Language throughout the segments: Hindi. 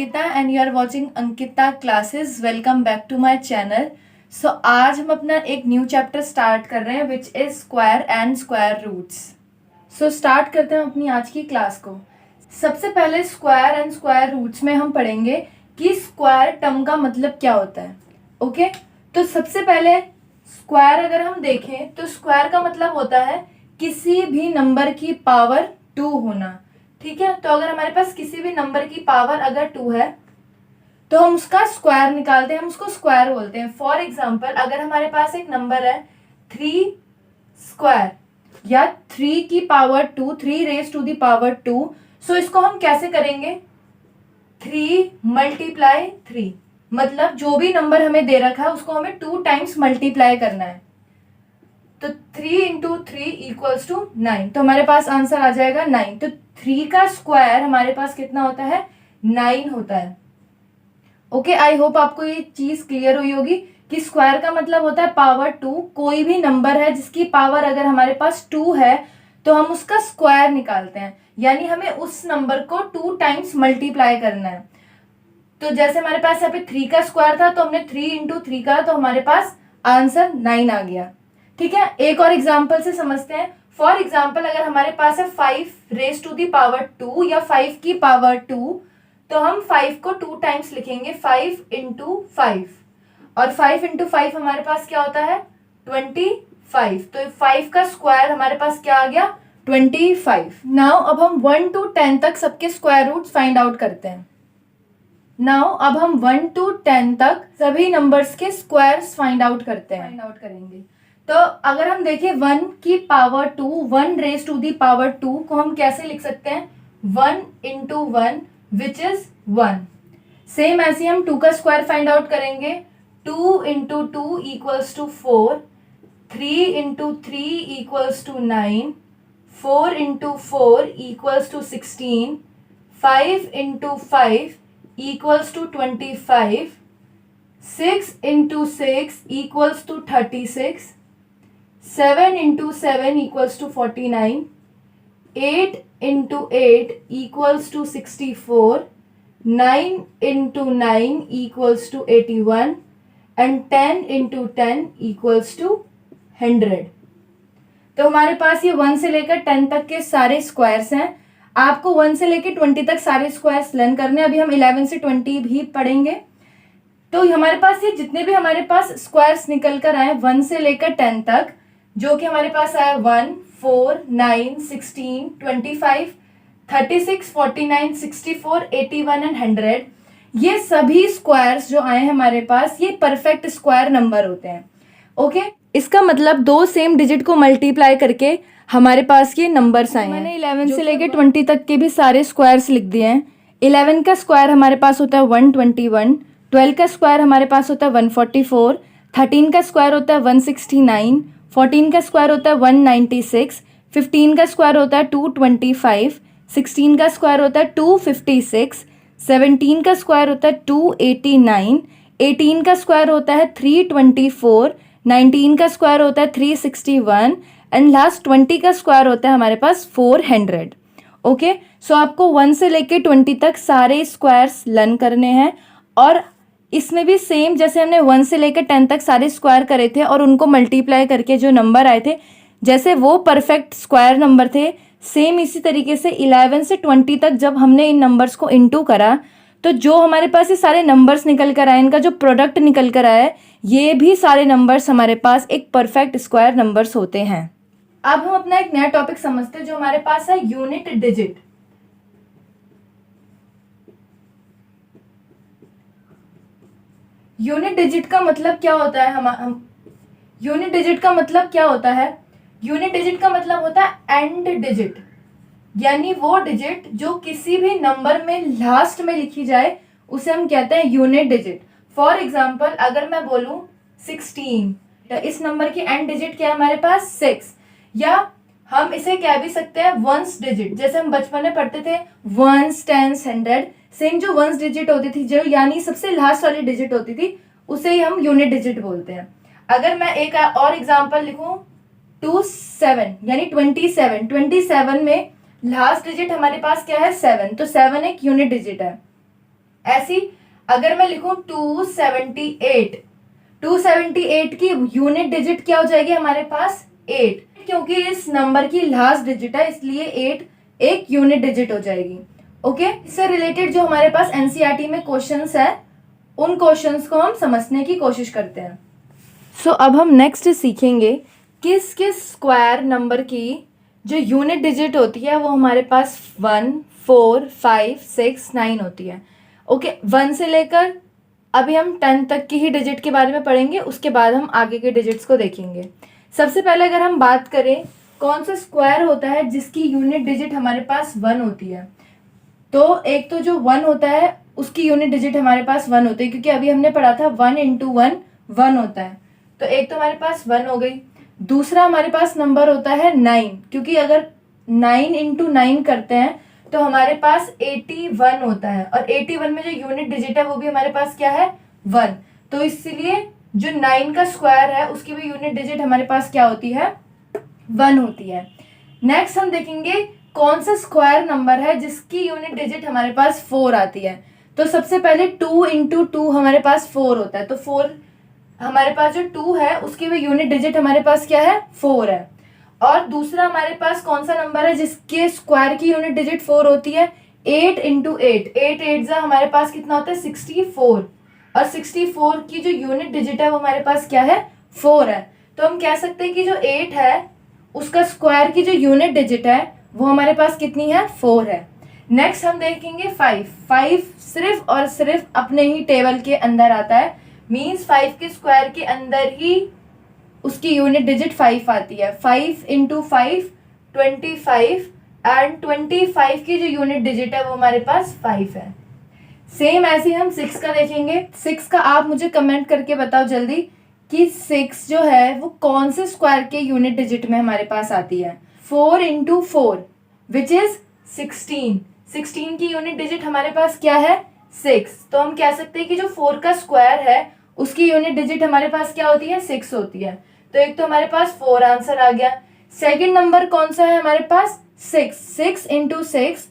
Ankita and you are watching Ankita classes. Welcome back to my channel. So आज हम अपना एक न्यू चैप्टर स्टार्ट कर रहे हैं which is square and square roots. So start करते हैं अपनी आज की क्लास को. सबसे पहले स्क्वायर एंड स्क्वायर रूट्स में हम पढ़ेंगे कि स्क्वायर टर्म का मतलब क्या होता है. ओके तो सबसे पहले स्क्वायर अगर हम देखें तो स्क्वायर का मतलब होता है किसी भी नंबर की पावर 2 होना. ठीक है, तो अगर हमारे पास किसी भी नंबर की पावर अगर 2 है तो हम उसका स्क्वायर निकालते हैं, हम उसको स्क्वायर बोलते हैं. फॉर एग्जाम्पल अगर हमारे पास एक नंबर है 3 स्क्वायर या 3 की power 2, 3 raise to the power 2. So इसको हम कैसे करेंगे, 3 मल्टीप्लाई 3, मतलब जो भी नंबर हमें दे रखा है उसको हमें 2 टाइम्स मल्टीप्लाई करना है. तो 3 इंटू 3 इक्वल्स टू 9. तो हमारे पास आंसर आ जाएगा 9. तो 3 का स्क्वायर हमारे पास कितना होता है, 9 होता है. ओके, आई होप आपको ये चीज क्लियर हुई होगी कि स्क्वायर का मतलब होता है पावर 2. कोई भी नंबर है जिसकी पावर अगर हमारे पास 2 है तो हम उसका स्क्वायर निकालते हैं, यानी हमें उस नंबर को 2 टाइम्स मल्टीप्लाई करना है. तो जैसे हमारे पास यहाँ पे 3 का स्क्वायर था तो हमने 3 इंटू 3 करा तो हमारे पास आंसर 9 आ गया. ठीक है, एक और एग्जाम्पल से समझते हैं. फॉर एग्जाम्पल अगर हमारे पास है 5 रेज टू दी पावर 2 या 5 की पावर 2, तो हम 5 को 2 टाइम्स लिखेंगे, 5 इंटू 5, और 5 इंटू 5 हमारे पास क्या होता है 25. तो 5 का स्क्वायर हमारे पास क्या आ गया 25. नाउ अब हम 1 to 10 तक सबके स्क्वायर रूट्स फाइंड आउट करते हैं. नाउ अब हम 1 to 10 तक सभी नंबर्स के स्क्वायर्स फाइंड आउट करेंगे. तो अगर हम देखें 1 की power 2, 1 raise to the power 2 को हम कैसे लिख सकते हैं, 1 इंटू 1 विच इज 1. सेम ऐसे हम 2 का स्क्वायर फाइंड आउट करेंगे. 2 into 2 equals to 4, 3 into 3 equals to 9, 4 into 4 equals to 16, 5 into 5 equals to 25, 6 into 6 equals to 36, 7 into 7 equals to 49, 8 into 8 equals to 64, 9 into 9 equals to 81, and 10 into 10 equals to 100. तो हमारे पास ये 1 से लेकर 10 तक के सारे स्क्वायर्स हैं. आपको 1 से लेकर 20 तक सारे स्क्वायर्स लर्न करने. अभी हम 11 से 20 भी पढ़ेंगे. तो हमारे पास ये जितने भी हमारे पास स्क्वायर्स निकल कर आए 1 से लेकर 10 तक, जो कि हमारे पास आया 1, 4, 9, 16, 25, 36, 49, 64, 81 एंड 100. ये सभी स्क्वायर्स जो आए हैं हमारे पास ये परफेक्ट स्क्वायर नंबर होते हैं. ओके, इसका मतलब 2 सेम डिजिट को मल्टीप्लाई करके हमारे पास ये नंबर्स आए हैं. मैंने 11 से लेके 20 तक के भी सारे स्क्वायर्स लिख दिए हैं. 11 का स्क्वायर हमारे पास होता है 121, 12 का स्क्वायर हमारे पास होता है 144, 13 का स्क्वायर होता है 169, 14 का स्क्वायर होता है 196, 15 का स्क्वायर होता है 225, 16 का स्क्वायर होता है 256, 17 का स्क्वायर होता है 289, 18 का स्क्वायर होता है 324, 19 का स्क्वायर होता है 361 एंड लास्ट 20 का स्क्वायर होता है हमारे पास 400. ओके, सो आपको 1 से लेके 20 तक सारे स्क्वायर्स लर्न करने हैं. और इसमें भी सेम जैसे हमने 1 से लेकर 10 तक सारे स्क्वायर करे थे और उनको मल्टीप्लाई करके जो नंबर आए थे जैसे वो परफेक्ट स्क्वायर नंबर थे, सेम इसी तरीके से 11 से 20 तक जब हमने इन नंबर्स को इंटू करा तो जो हमारे पास ये सारे नंबर्स निकल कर आए, इनका जो प्रोडक्ट निकल कर आया है, ये भी सारे नंबर्स हमारे पास एक परफेक्ट स्क्वायर नंबर्स होते हैं. अब हम अपना एक नया टॉपिक समझते हैं जो हमारे पास है यूनिट डिजिट. यूनिट डिजिट का मतलब क्या होता है, यूनिट डिजिट का मतलब क्या होता है, यूनिट डिजिट का मतलब होता है एंड डिजिट, यानी वो डिजिट जो किसी भी नंबर में लास्ट में लिखी जाए उसे हम कहते हैं यूनिट डिजिट. फॉर एग्जाम्पल अगर मैं बोलूं 16, तो इस नंबर की एंड डिजिट क्या है हमारे पास 6. या हम इसे कह भी सकते हैं वंस डिजिट, जैसे हम बचपन में पढ़ते थे वंस, टेंस, 100. सेम जो वंस डिजिट होती थी, जो यानी सबसे लास्ट वाली डिजिट होती थी, उसे ही हम यूनिट डिजिट बोलते हैं. अगर मैं एक और एग्जांपल लिखूं 27 यानी 27 में लास्ट डिजिट हमारे पास क्या है 7, तो 7 एक यूनिट डिजिट है. ऐसी अगर मैं लिखूं 278, 278 की यूनिट डिजिट क्या हो जाएगी हमारे पास 8, क्योंकि इस नंबर की लास्ट डिजिट है इसलिए 8 एक यूनिट डिजिट हो जाएगी। ओके, इससे रिलेटेड जो हमारे पास एनसीईआरटी में क्वेश्चंस है उन क्वेश्चंस को हम समझने की कोशिश करते हैं। सो अब हम नेक्स्ट सीखेंगे किस किस स्क्वायर नंबर की जो यूनिट डिजिट होती है वो हमारे पास 1, 4, 5, 6, 9 होती है। ओके, 1 से लेकर अभी हम 10 तक की ही डिजिट के बारे में पढ़ेंगे, उसके बाद हम आगे के डिजिट्स को देखेंगे। सबसे पहले अगर हम बात करें कौन सा स्क्वायर होता है जिसकी यूनिट डिजिट हमारे पास 1 होती है, तो एक तो जो 1 होता है उसकी यूनिट डिजिट हमारे पास 1 होती है, क्योंकि अभी हमने पढ़ा था 1 इंटू 1 1 होता है, तो एक तो हमारे पास 1 हो गई। दूसरा हमारे पास नंबर होता है 9, क्योंकि अगर 9 इंटू 9 करते हैं तो हमारे पास 81 होता है, और 81 में जो यूनिट डिजिट है वो भी हमारे पास क्या है 1, तो इसलिए जो 9 का स्क्वायर है उसकी भी यूनिट डिजिट हमारे पास क्या होती है 1 होती है। नेक्स्ट हम देखेंगे कौन सा स्क्वायर नंबर है जिसकी यूनिट डिजिट हमारे पास 4 आती है, तो सबसे पहले 2 इंटू 2 हमारे पास 4 होता है, तो 4 हमारे पास जो 2 है उसकी भी यूनिट डिजिट हमारे पास क्या है 4 है। और दूसरा हमारे पास कौन सा नंबर है जिसके स्क्वायर की यूनिट डिजिट 4 होती है 8 इंटू 8, 8 8 हमारे पास कितना होता है 64, और 64 की जो यूनिट डिजिट है वो हमारे पास क्या है 4 है, तो हम कह सकते हैं कि जो 8 है उसका स्क्वायर की जो यूनिट डिजिट है वो हमारे पास कितनी है 4 है। नेक्स्ट हम देखेंगे 5, 5 सिर्फ और सिर्फ अपने ही टेबल के अंदर आता है, मीन्स 5 के स्क्वायर के अंदर ही उसकी यूनिट डिजिट 5 आती है। 5 इंटू 5 25, एंड 25 की जो यूनिट डिजिट है वो हमारे पास 5 है। सेम ऐसे हम 6 का देखेंगे। 6 का आप मुझे कमेंट करके बताओ जल्दी कि 6 जो है वो कौन से स्क्वायर के यूनिट डिजिट में हमारे पास आती है। 4 इंटू 4 विच इज 16, 16 की यूनिट डिजिट हमारे पास क्या है 6, तो हम कह सकते हैं कि जो 4 का स्क्वायर है उसकी यूनिट डिजिट हमारे पास क्या होती है 6 होती है, तो एक तो हमारे पास 4 आंसर आ गया। सेकंड नंबर कौन सा है हमारे पास 6, 6 इंटू 6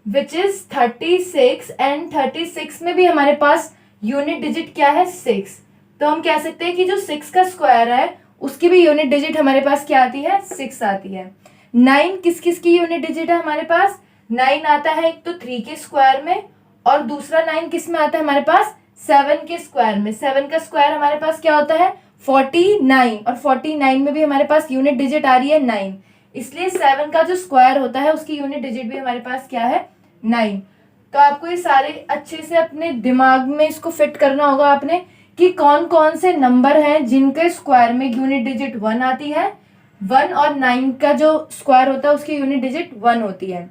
विच इज 36, एंड 36 में भी हमारे पास यूनिट डिजिट क्या है 6, तो हम कह सकते हैं कि जो 6 का स्क्वायर है उसकी भी यूनिट डिजिट हमारे पास क्या आती है 6 आती है। 9 किस किस की यूनिट डिजिट है हमारे पास 9 आता है एक तो 3 के स्क्वायर में, और दूसरा 9 किस में आता है हमारे पास 7 के स्क्वायर में। 7 का स्क्वायर हमारे पास क्या होता है 49, और 49 में भी हमारे पास यूनिट डिजिट आ रही है 9, इसलिए 7 का जो स्क्वायर होता है उसकी यूनिट डिजिट भी हमारे पास क्या है 9। तो आपको ये सारे अच्छे से अपने दिमाग में इसको फिट करना होगा आपने कि कौन कौन से नंबर हैं जिनके स्क्वायर में यूनिट डिजिट 1 आती है, 1, और 9 का जो स्क्वायर होता है उसकी यूनिट डिजिट 1 होती है।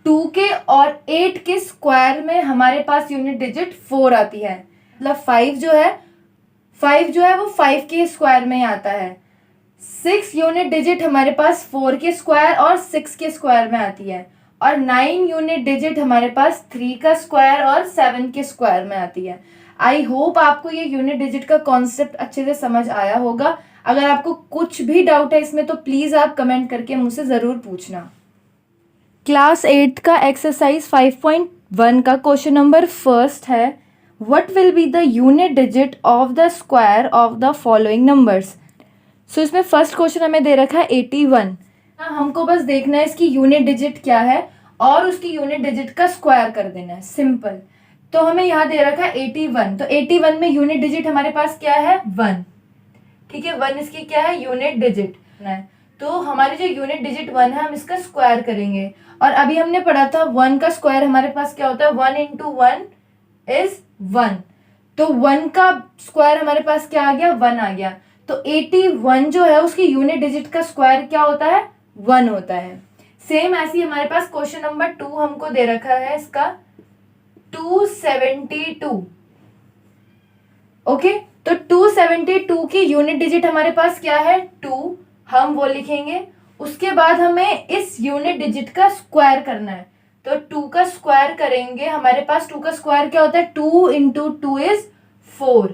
2 के और 8 के स्क्वायर में हमारे पास यूनिट डिजिट 4 आती है, मतलब 5 जो है वो 5 के स्क्वायर में आता है। 6 यूनिट डिजिट हमारे पास 4 के स्क्वायर और 6 के स्क्वायर में आती है, और 9 यूनिट डिजिट हमारे पास 3 का स्क्वायर और 7 के स्क्वायर में आती है। आई होप आपको ये यूनिट डिजिट का कॉन्सेप्ट अच्छे से समझ आया होगा। अगर आपको कुछ भी डाउट है इसमें तो प्लीज़ आप कमेंट करके मुझसे ज़रूर पूछना। क्लास 8 का एक्सरसाइज 5.1 का क्वेश्चन नंबर फर्स्ट है, what will be the unit digit of the square of the following numbers. So इसमें फर्स्ट क्वेश्चन हमें दे रखा है 81, हमको बस देखना है इसकी यूनिट डिजिट क्या है और उसकी यूनिट डिजिट का स्क्वायर कर देना है, सिंपल। तो हमें यहाँ दे रखा है 81, तो 81 में यूनिट डिजिट हमारे पास क्या है 1, ठीक है, 1 इसकी क्या है यूनिट डिजिट है, तो हमारी जो यूनिट डिजिट 1 है हम इसका स्क्वायर करेंगे। और अभी हमने पढ़ा था 1 का स्क्वायर हमारे पास क्या होता है 1 इंटू 1 इज 1, तो 1 का स्क्वायर हमारे पास क्या आ गया 1 आ गया, तो 81 जो है उसकी यूनिट डिजिट का स्क्वायर क्या होता है 1 होता है। सेम ऐसे ही हमारे पास क्वेश्चन नंबर 2 हमको दे रखा है इसका 272, ओके, तो 272 की यूनिट डिजिट हमारे पास क्या है 2, हम वो लिखेंगे। उसके बाद हमें इस यूनिट डिजिट का स्क्वायर करना है, तो 2 का स्क्वायर करेंगे, हमारे पास 2 का स्क्वायर क्या होता है 2 इंटू 2 इज 4,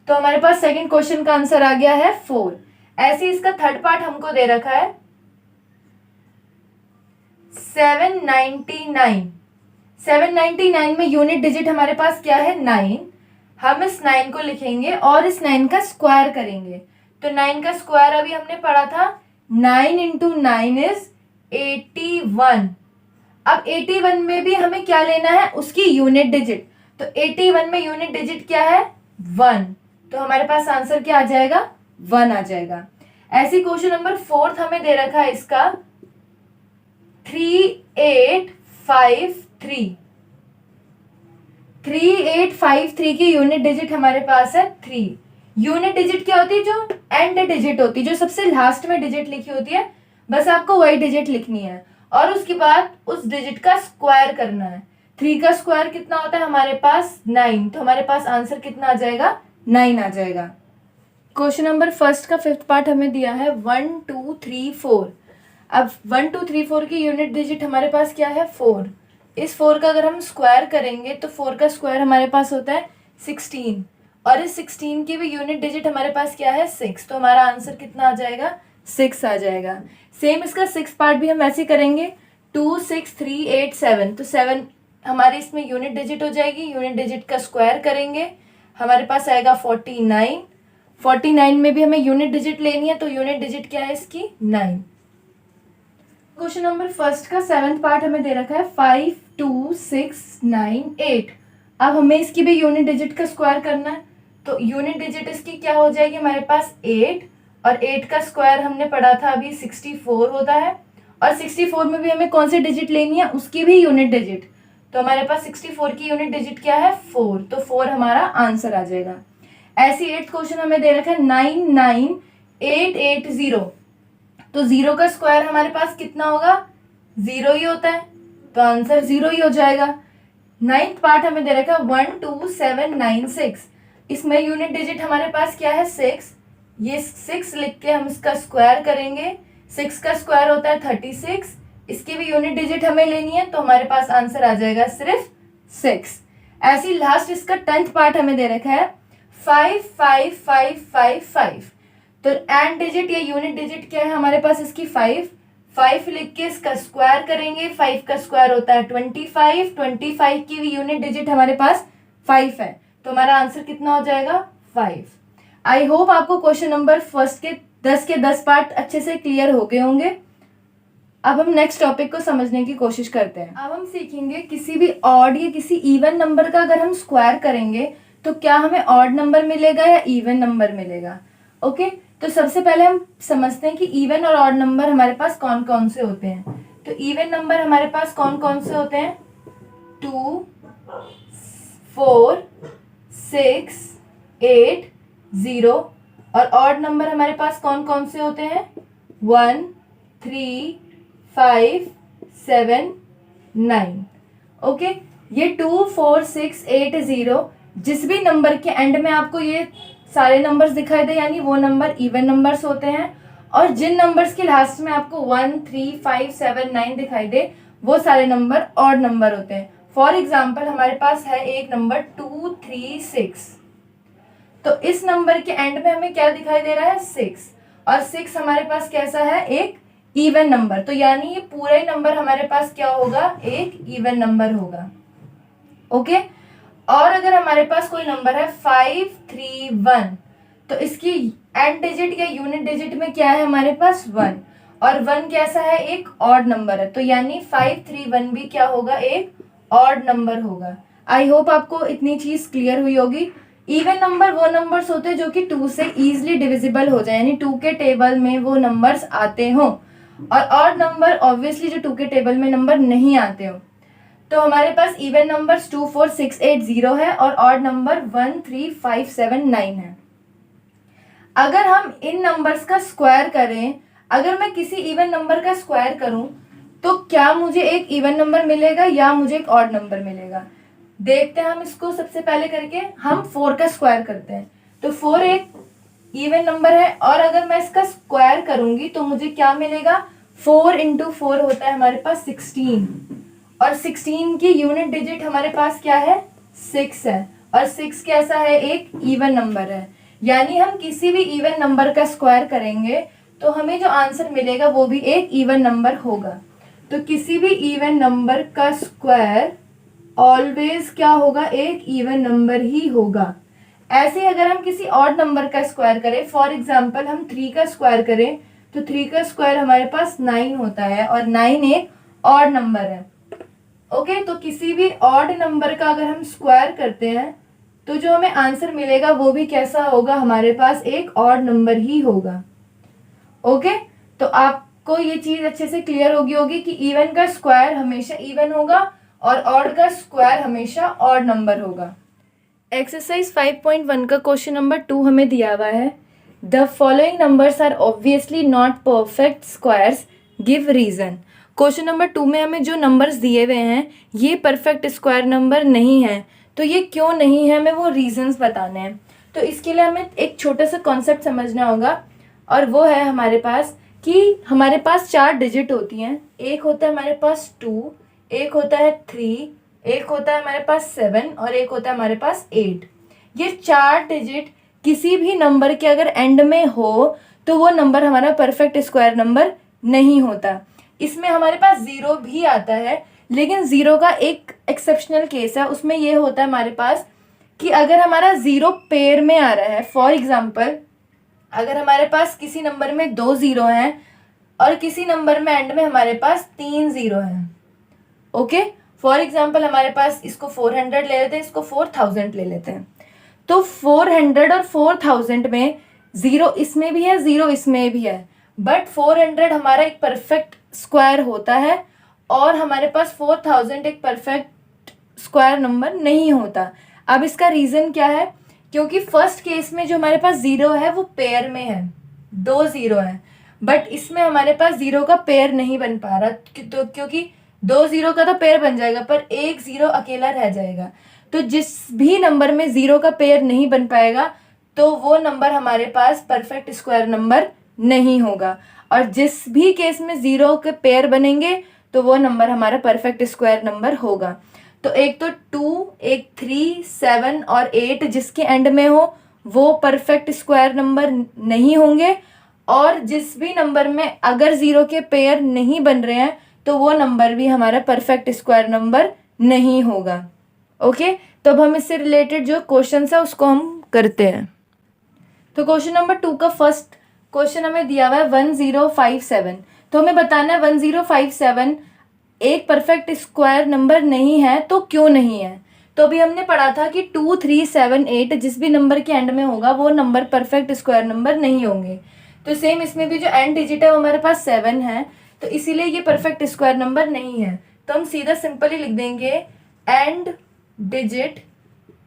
तो हमारे पास सेकंड क्वेश्चन का आंसर आ गया है 4। ऐसे इसका थर्ड पार्ट हमको दे रखा है 799, 799 में यूनिट डिजिट हमारे पास क्या है 9। हम इस 9 को लिखेंगे और इस 9 का स्क्वायर करेंगे। तो 9 का स्क्वायर अभी हमने पढ़ा था 9 इंटू 9 इज 81। अब 81 में भी हमें क्या लेना है उसकी यूनिट डिजिट। तो 81 में यूनिट डिजिट क्या है 1। तो हमारे पास आंसर क्या आ जाएगा 1 आ जाएगा। ऐसी क्वेश्चन नंबर 4 हमें दे रखा है इसका 3853। 3853 की यूनिट डिजिट हमारे पास है 3। यूनिट डिजिट क्या होती है जो एंड डिजिट होती है, जो सबसे लास्ट में डिजिट लिखी होती है, बस आपको वही डिजिट लिखनी है और उसके बाद उस डिजिट का स्क्वायर करना है। 3 का स्क्वायर कितना होता है हमारे पास 9। तो हमारे पास आंसर कितना आ जाएगा 9 आ जाएगा। क्वेश्चन नंबर फर्स्ट का 5th पार्ट हमें दिया है 1 2 3 4। अब 1 2 3 4 की यूनिट डिजिट हमारे पास क्या है 4। इस 4 का अगर हम स्क्वायर करेंगे तो 4 का स्क्वायर हमारे पास होता है 16 और इस 16 की भी यूनिट डिजिट हमारे पास क्या है 6। तो हमारा आंसर कितना आ जाएगा 6 आ जाएगा। सेम इसका 6 पार्ट भी हम ऐसे करेंगे 2 6 3 8 7। तो 7 हमारे इसमें यूनिट डिजिट हो जाएगी। यूनिट डिजिट का स्क्वायर करेंगे हमारे पास आएगा 49। 49 में भी हमें यूनिट डिजिट लेनी है तो यूनिट डिजिट क्या है इसकी 9। क्वेश्चन नंबर फर्स्ट का 7th पार्ट हमें दे रखा है 5 2 6 9 8। अब हमें इसकी भी यूनिट डिजिट का स्क्वायर करना है। तो यूनिट डिजिट इसकी क्या हो जाएगी हमारे पास 8 और 8 का स्क्वायर हमने पढ़ा था अभी 64 होता है और 64 में भी हमें कौन सी डिजिट लेनी है उसकी भी यूनिट डिजिट। तो हमारे पास 64 की यूनिट डिजिट क्या है 4। तो 4 हमारा आंसर आ जाएगा। ऐसी 8th क्वेश्चन हमें दे रखा है 99880। तो 0 का स्क्वायर हमारे पास कितना होगा 0 ही होता है तो आंसर 0 ही हो जाएगा। 9th पार्ट हमें दे रखा है 12796। इसमें यूनिट डिजिट हमारे पास क्या है 6। ये 6 लिख के हम इसका स्क्वायर करेंगे। 6 का स्क्वायर होता है 36। इसकी भी यूनिट डिजिट हमें लेनी है तो हमारे पास आंसर आ जाएगा सिर्फ 6। ऐसी लास्ट इसका 10th पार्ट हमें दे रखा है 55555। तो एंड डिजिट या यूनिट डिजिट क्या है हमारे पास इसकी 5 लिख के इसका स्क्वायर करेंगे। 5 का स्क्वायर होता है 25। 25 की भी यूनिट डिजिट हमारे पास 5 है तो हमारा आंसर कितना हो जाएगा 5। आई होप आपको क्वेश्चन नंबर फर्स्ट के 10 के 10 पार्ट अच्छे से क्लियर हो गए होंगे। अब हम नेक्स्ट टॉपिक को समझने की कोशिश करते हैं। अब हम सीखेंगे किसी भी ऑड या किसी इवन नंबर का अगर हम स्क्वायर करेंगे तो क्या हमें ऑड नंबर मिलेगा या इवन नंबर मिलेगा। ओके, तो सबसे पहले हम समझते हैं कि इवन और ऑड नंबर हमारे पास कौन कौन से होते हैं। तो इवन नंबर हमारे पास कौन कौन से होते हैं 2 4 6 8 0 और ऑड नंबर हमारे पास कौन कौन से होते हैं 1 3 5 7 9। ओके, ये 2 4 6 8 0 जिस भी नंबर के एंड में आपको ये सारे नंबर्स दिखाई दे यानी वो नंबर इवन नंबर्स होते हैं और जिन नंबर्स के लास्ट में आपको 1 3 5 7 9 दिखाई दे वो सारे नंबर ऑड नंबर होते हैं। फॉर एग्जाम्पल हमारे पास है एक नंबर 2 3 6। तो इस नंबर के एंड में हमें क्या दिखाई दे रहा है 6 और 6 हमारे पास कैसा है एक इवन नंबर। तो यानी ये पूरा ही नंबर हमारे पास क्या होगा एक इवन नंबर होगा। ओके, और अगर हमारे पास कोई नंबर है 531 तो इसकी एंड डिजिट या यूनिट डिजिट में क्या है हमारे पास 1 और 1 कैसा है एक ऑड नंबर है तो यानी 531 भी क्या होगा एक ऑड नंबर होगा। आई होप आपको इतनी चीज क्लियर हुई होगी। इवन नंबर वो नंबर्स होते हैं जो कि 2 से इजीली डिविजिबल हो जाए यानी 2 के टेबल में वो नंबर्स आते हों और ऑड नंबर ऑब्वियसली जो 2 के टेबल में नंबर नहीं आते हो। तो हमारे पास इवन नंबर्स 2 4 6 8 0 है और ऑड नंबर 1 3 5 7 9 है। अगर हम इन नंबर्स का स्क्वायर करें, अगर मैं किसी इवन नंबर का स्क्वायर करूं तो क्या मुझे एक इवन नंबर मिलेगा या मुझे एक ऑड नंबर मिलेगा। देखते हैं हम इसको। सबसे पहले करके हम 4 का स्क्वायर करते हैं। तो 4 एक इवन नंबर है और अगर मैं इसका स्क्वायर करूंगी तो मुझे क्या मिलेगा 4 इंटू 4 होता है हमारे पास 16 और 16 की यूनिट डिजिट हमारे पास क्या है 6 है और 6 कैसा है एक इवन नंबर है यानी हम किसी भी इवन नंबर का स्क्वायर करेंगे तो हमें जो आंसर मिलेगा वो भी एक इवन नंबर होगा। तो किसी भी इवन नंबर का स्क्वायर ऑलवेज क्या होगा, एक इवन नंबर ही होगा। ऐसे अगर हम किसी ऑड नंबर का स्क्वायर करें, फॉर एग्जाम्पल हम 3 का स्क्वायर करें तो 3 का स्क्वायर हमारे पास 9 होता है और 9 एक ऑड नंबर है। ओके, तो किसी भी ऑड नंबर का अगर हम स्क्वायर करते हैं तो जो हमें आंसर मिलेगा वो भी कैसा होगा, हमारे पास एक ऑड नंबर ही होगा। ओके, तो आपको ये चीज अच्छे से क्लियर होगी कि इवन का स्क्वायर हमेशा इवन होगा और ऑड का स्क्वायर हमेशा ऑड नंबर होगा। एक्सरसाइज 5.1 का क्वेश्चन नंबर 2 हमें दिया हुआ है, the following numbers are obviously not perfect squares, give reason. Question number 2 में हमें जो नंबर्स दिए हुए हैं ये परफेक्ट स्क्वायर नंबर नहीं है, तो ये क्यों नहीं है, हमें वो रीजंस बताने हैं। तो इसके लिए हमें एक छोटा सा कॉन्सेप्ट समझना होगा और वो है हमारे पास कि हमारे पास 4 डिजिट होती हैं। एक होता है हमारे पास 2, एक होता है 3, एक होता है हमारे पास 7 और एक होता है हमारे पास 8। ये 4 डिजिट किसी भी नंबर के अगर एंड में हो तो वो नंबर हमारा परफेक्ट स्क्वायर नंबर नहीं होता। इसमें हमारे पास 0 भी आता है, लेकिन 0 का एक एक्सेप्शनल केस है। उसमें ये होता है हमारे पास कि अगर हमारा 0 पेयर में आ रहा है, फॉर एग्जाम्पल अगर हमारे पास किसी नंबर में 2 0 हैं और किसी नंबर में एंड में हमारे पास 3 0 हैं। ओके, फॉर एग्जाम्पल हमारे पास इसको 400 ले लेते हैं, इसको 4000 ले लेते हैं। तो 400 और 4000 में 0 इसमें भी है, 0 इसमें भी है, बट 400 हमारा एक परफेक्ट स्क्वायर होता है और हमारे पास 4000 एक परफेक्ट स्क्वायर नंबर नहीं होता। अब इसका रीज़न क्या है, क्योंकि फर्स्ट केस में जो हमारे पास 0 है वो पेयर में है, 2 0 है, बट इसमें हमारे पास 0 का पेयर नहीं बन पा रहा, तो क्योंकि 2 0 का तो पेयर बन जाएगा पर 1 0 अकेला रह जाएगा। तो जिस भी नंबर में 0 का पेयर नहीं बन पाएगा तो वो नंबर हमारे पास परफेक्ट स्क्वायर नंबर नहीं होगा, और जिस भी केस में 0 के पेयर बनेंगे तो वो नंबर हमारा परफेक्ट स्क्वायर नंबर होगा। तो एक तो 2, एक 3, 7 और 8 जिसके एंड में हो वो परफेक्ट स्क्वायर नंबर नहीं होंगे, और जिस भी नंबर में अगर 0 के पेयर नहीं बन रहे हैं तो वो नंबर भी हमारा परफेक्ट स्क्वायर नंबर नहीं होगा। ओके, तो अब हम इससे रिलेटेड जो क्वेश्चन है उसको हम करते हैं। तो क्वेश्चन नंबर 2 का फर्स्ट क्वेश्चन हमें दिया हुआ है 1057। तो हमें बताना है 1057 एक परफेक्ट स्क्वायर नंबर नहीं है, तो क्यों नहीं है। तो अभी हमने पढ़ा था कि 2, 3, 7, 8 जिस भी नंबर के एंड में होगा वो नंबर परफेक्ट स्क्वायर नंबर नहीं होंगे। तो सेम इसमें भी जो एंड डिजिट है वो हमारे पास 7 है, तो इसीलिए ये परफेक्ट स्क्वायर नंबर नहीं है। तो हम सीधा सिंपली लिख देंगे and digit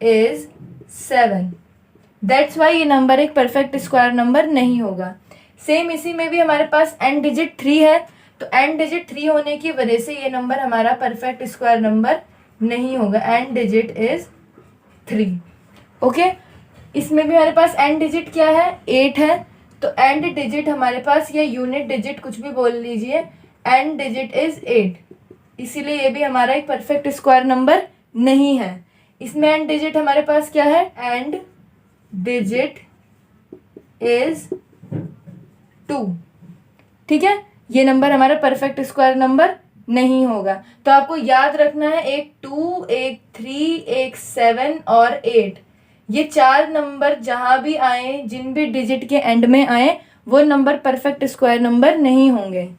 is 7, that's why ये नंबर एक परफेक्ट स्क्वायर नंबर नहीं होगा। सेम इसी में भी हमारे पास एंड डिजिट 3 है, तो एंड डिजिट 3 होने की वजह से ये नंबर हमारा परफेक्ट स्क्वायर नंबर नहीं होगा, एंड डिजिट इज 3। ओके, इसमें भी हमारे पास एंड डिजिट क्या है, 8 है, तो एंड डिजिट हमारे पास या यूनिट डिजिट कुछ भी बोल लीजिए, एंड डिजिट इज 8, इसीलिए ये भी हमारा एक परफेक्ट स्क्वायर नंबर नहीं है। इसमें एंड डिजिट हमारे पास क्या है, एंड डिजिट इज 2। ठीक है, ये नंबर हमारा परफेक्ट स्क्वायर नंबर नहीं होगा। तो आपको याद रखना है एक 2, एक 3, एक 7 और 8, ये 4 नंबर जहां भी आए, जिन भी डिजिट के एंड में आए, वो नंबर परफेक्ट स्क्वायर नंबर नहीं होंगे।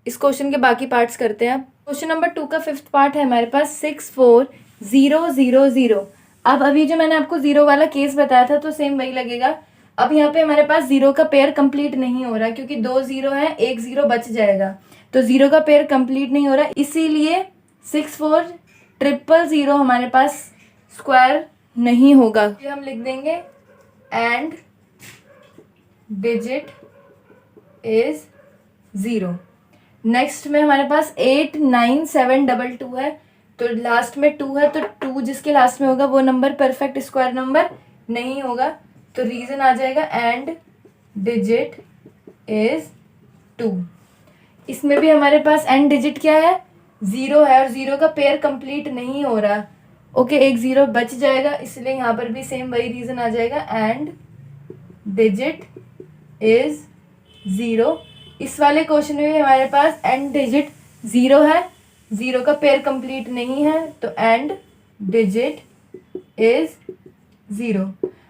इस क्वेश्चन के बाकी पार्ट्स करते हैं। क्वेश्चन नंबर 2 का 5th पार्ट है हमारे पास 64000। अब अभी जो मैंने आपको 0 वाला केस बताया था तो सेम वही लगेगा। अब यहाँ पे हमारे पास 0 का पेयर कंप्लीट नहीं हो रहा क्योंकि 2 0 है, 1 0 बच जाएगा, तो 0 का पेयर कंप्लीट नहीं हो रहा, इसीलिए 64000 हमारे पास स्क्वायर नहीं होगा। ये हम लिख देंगे एंड डिजिट इज 0। नेक्स्ट में हमारे पास 89722 है, तो लास्ट में 2 है, तो 2 जिसके लास्ट में होगा वो नंबर परफेक्ट स्क्वायर नंबर नहीं होगा, तो रीजन आ जाएगा एंड डिजिट इज 2। इसमें भी हमारे पास एंड डिजिट क्या है, 0 है और 0 का पेयर कंप्लीट नहीं हो रहा। ओके, 1 0 बच जाएगा, इसलिए यहाँ पर भी सेम वही रीजन आ जाएगा एंड डिजिट इज 0। इस वाले क्वेश्चन में भी हमारे पास एंड डिजिट 0 है, 0 का पेयर कंप्लीट नहीं है, तो and digit is 0।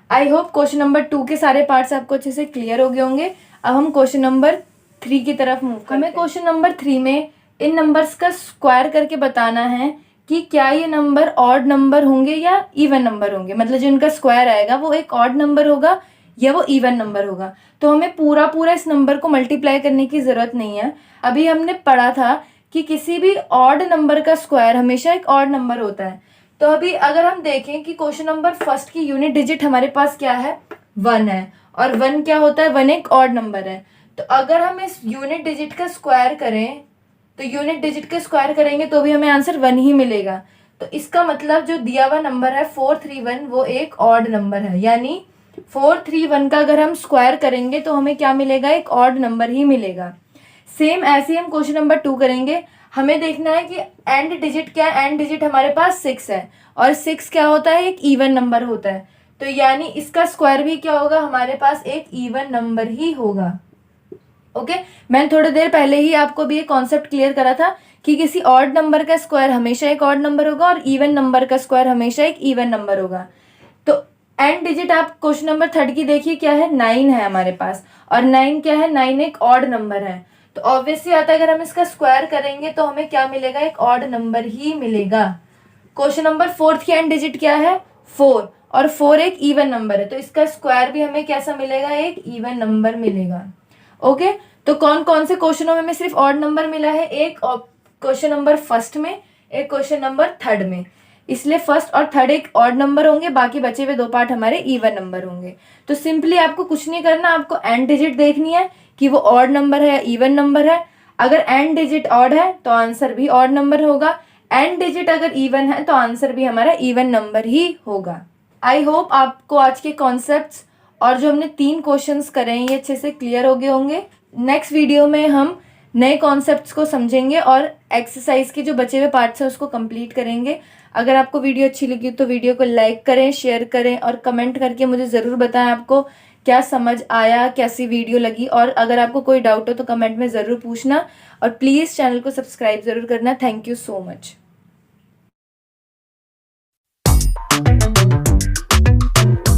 I hope question number 2 के सारे पार्ट्स आपको अच्छे से क्लियर हो गए होंगे। अब हम क्वेश्चन नंबर 3 की तरफ मूव करते हैं। हमें क्वेश्चन नंबर 3 में इन नंबर्स का स्क्वायर करके बताना है कि क्या ये नंबर ऑड नंबर होंगे या इवन नंबर होंगे, मतलब जो इनका स्क्वायर आएगा वो एक ऑड नंबर होगा या वो इवन नंबर होगा। तो हमें पूरा पूरा इस नंबर को मल्टीप्लाई करने की ज़रूरत नहीं है। अभी हमने पढ़ा था कि किसी भी ऑड नंबर का स्क्वायर हमेशा एक ऑड नंबर होता है। तो अभी अगर हम देखें कि क्वेश्चन नंबर फर्स्ट की यूनिट डिजिट हमारे पास क्या है, 1 है, और 1 क्या होता है, 1 एक ऑड नंबर है। तो अगर हम इस यूनिट डिजिट का स्क्वायर करें तो यूनिट डिजिट का स्क्वायर करेंगे तो भी हमें आंसर 1 ही मिलेगा। तो इसका मतलब जो दिया हुआ नंबर है 431 वो एक ऑड नंबर है, यानी 431 का अगर हम स्क्वायर करेंगे तो हमें क्या मिलेगा, एक ऑड नंबर ही मिलेगा। सेम ऐसे ही हम क्वेश्चन नंबर 2 करेंगे। हमें देखना है कि एंड डिजिट क्या है, एंड डिजिट हमारे पास 6 है और 6 क्या होता है, एक इवन नंबर होता है। तो यानी इसका स्क्वायर भी क्या होगा, हमारे पास एक इवन नंबर ही होगा। ओके, मैंने थोड़ी देर पहले ही आपको भी ये कॉन्सेप्ट क्लियर करा था कि किसी ऑड नंबर का स्क्वायर हमेशा एक ऑड नंबर होगा और इवन नंबर का स्क्वायर हमेशा एक इवन नंबर होगा। तो एंड डिजिट आप क्वेश्चन नंबर 3 की देखिए क्या है, 9 है हमारे पास, और 9 क्या है, 9 एक ऑड नंबर है। तो ऑब्वियसली आता है अगर हम इसका स्क्वायर करेंगे तो हमें क्या मिलेगा, एक ऑड नंबर ही मिलेगा। क्वेश्चन नंबर 4 की एंड डिजिट क्या है, 4, और 4 एक इवन नंबर है, तो इसका स्क्वायर भी हमें कैसा मिलेगा, एक इवन नंबर मिलेगा। ओके, तो कौन कौन से क्वेश्चनों में हमें सिर्फ ऑड नंबर मिला है, एक क्वेश्चन नंबर फर्स्ट में, एक क्वेश्चन नंबर 3 में, इसलिए फर्स्ट और थर्ड एक ऑड नंबर होंगे, बाकी बचे हुए 2 पार्ट हमारे इवन नंबर होंगे। तो सिंपली आपको कुछ नहीं करना, आपको एंड डिजिट देखनी है कि वो ऑड नंबर है या इवन नंबर है। अगर एंड डिजिट ऑड है तो आंसर भी ऑड नंबर होगा, एंड डिजिट अगर इवन है तो आंसर भी हमारा इवन नंबर ही होगा। आई होप आपको आज के कॉन्सेप्ट्स और जो हमने 3 क्वेश्चंस करे हैं ये अच्छे से क्लियर हो गए होंगे। नेक्स्ट वीडियो में हम नए कॉन्सेप्ट्स को समझेंगे और एक्सरसाइज के जो बचे हुए पार्ट्स हैं उसको कंप्लीट करेंगे। अगर आपको वीडियो अच्छी लगी तो वीडियो को लाइक करें, शेयर करें और कमेंट करके मुझे ज़रूर बताएं आपको क्या समझ आया, कैसी वीडियो लगी, और अगर आपको कोई डाउट हो तो कमेंट में ज़रूर पूछना, और प्लीज़ चैनल को सब्सक्राइब ज़रूर करना। Thank you so much.